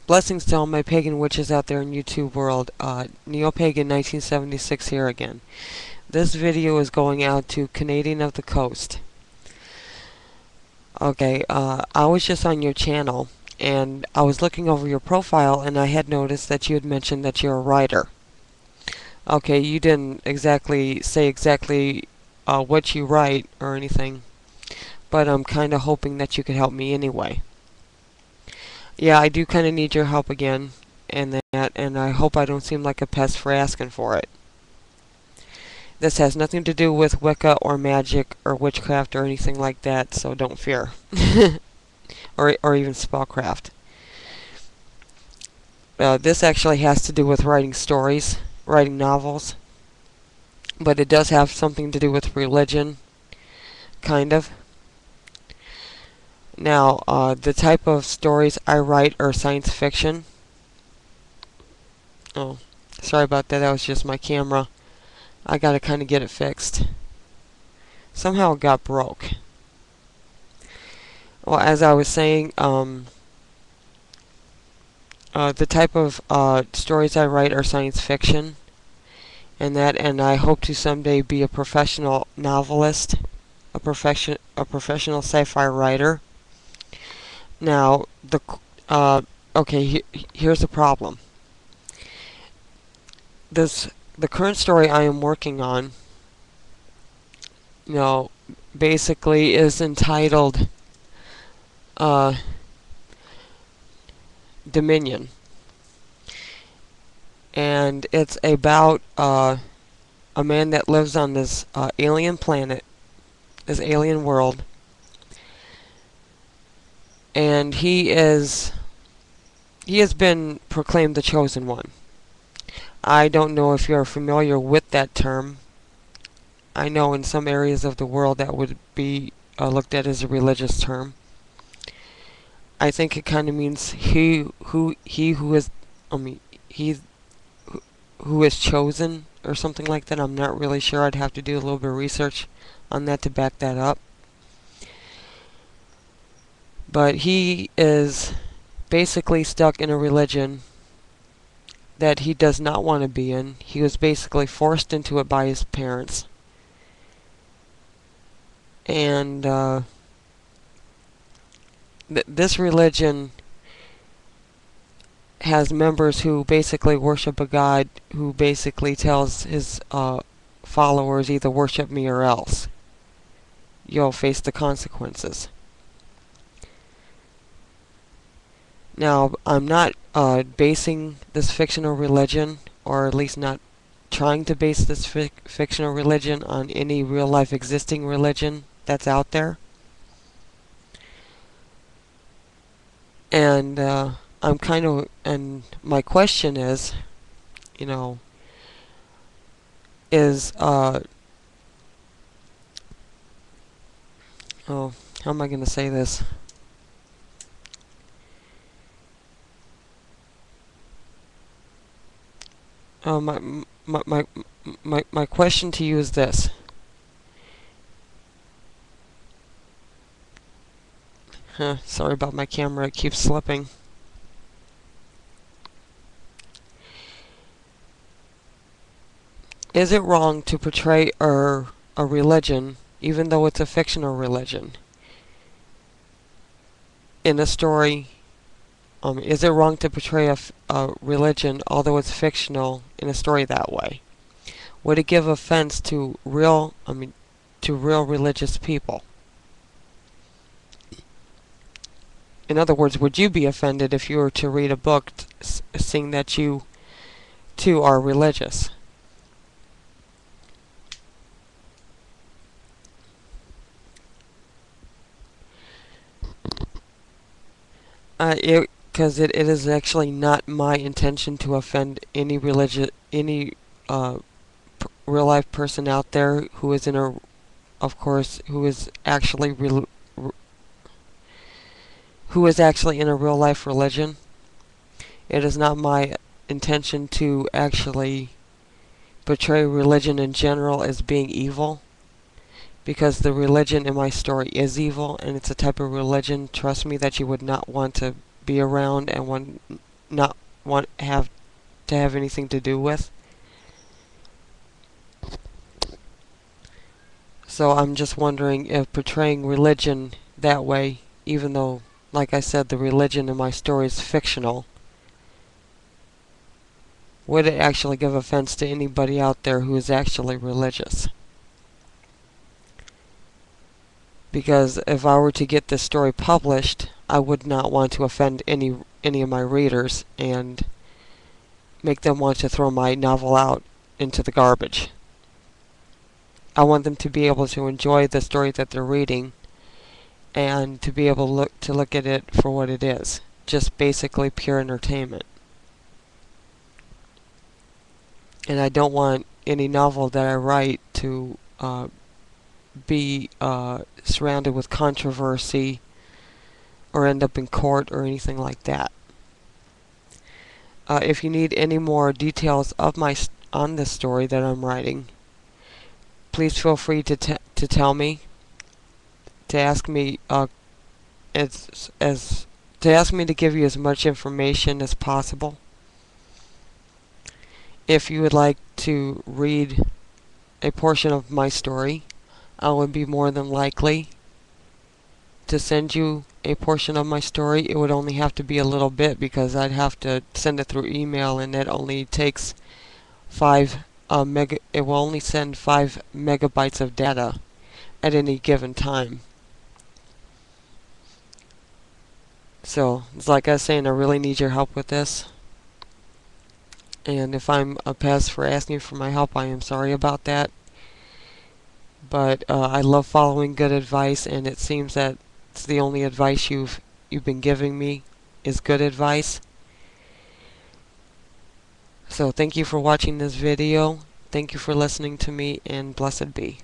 Blessings to all my pagan witches out there in YouTube world. Neopagan 1976 here again. This video is going out to Canadian of the Coast. Okay, I was just on your channel and I was looking over your profile and I had noticed that you had mentioned that you're a writer. Okay, you didn't say what you write or anything, but I'm kind of hoping that you could help me anyway. Yeah, I do kind of need your help again, and I hope I don't seem like a pest for asking for it. This has nothing to do with Wicca or magic or witchcraft or anything like that, so don't fear. or even spellcraft. This actually has to do with writing stories, writing novels, but it does have something to do with religion, kind of. Now, the type of stories I write are science fiction. Oh, sorry about that. That was just my camera. I gotta kind of get it fixed. Somehow it got broke. Well, as I was saying, the type of stories I write are science fiction, and I hope to someday be a professional novelist, a professional sci-fi writer. Now, here's the problem. The current story I am working on, basically is entitled Dominion, and it's about a man that lives on this alien planet, this alien world. And he has been proclaimed the chosen one. I don't know if you're familiar with that term. I know in some areas of the world that would be looked at as a religious term. I think it kind of means he who is chosen or something like that. I'm not really sure. I'd have to do a little bit of research on that to back that up. But he is basically stuck in a religion that he does not want to be in. He was basically forced into it by his parents. And this religion has members who basically worship a god who basically tells his followers, either worship me or else you'll face the consequences. Now, I'm not basing this fictional religion, or at least not trying to base this fictional religion on any real-life existing religion that's out there. And and my question is, how am I going to say this? My question to you is this. Sorry about my camera, it keeps slipping. Is it wrong to portray a religion, even though it's a fictional religion, in a story? Is it wrong to portray a religion, although it's fictional, in a story that way? Would it give offense to real religious people? In other words, would you be offended if you were to read a book seeing that you too are religious? Because it is actually not my intention to offend any real life person out there who is actually in a real life religion. It is not my intention to actually portray religion in general as being evil, because the religion in my story is evil, and it's a type of religion, trust me, that you would not want to be around and not want have to have anything to do with. So I'm just wondering if portraying religion that way, even though, like I said, the religion in my story is fictional, would it actually give offense to anybody out there who is actually religious? Because if I were to get this story published, I would not want to offend any of my readers and make them want to throw my novel out into the garbage. I want them to be able to enjoy the story that they're reading and to be able to look at it for what it is, just basically pure entertainment. And I don't want any novel that I write to be surrounded with controversy or end up in court or anything like that. If you need any more details of on this story that I'm writing, please feel free to tell me, to ask me to ask me to give you as much information as possible. If you would like to read a portion of my story, I would be more than likely to send you a portion of my story. It would only have to be a little bit because I'd have to send it through email, and it only takes it will only send 5 megabytes of data at any given time. So, it's like I was saying, I really need your help with this. And if I'm a pest for asking for my help, I am sorry about that. But I love following good advice, and it seems that it's the only advice you've been giving me is good advice. So thank you for watching this video. Thank you for listening to me, and blessed be.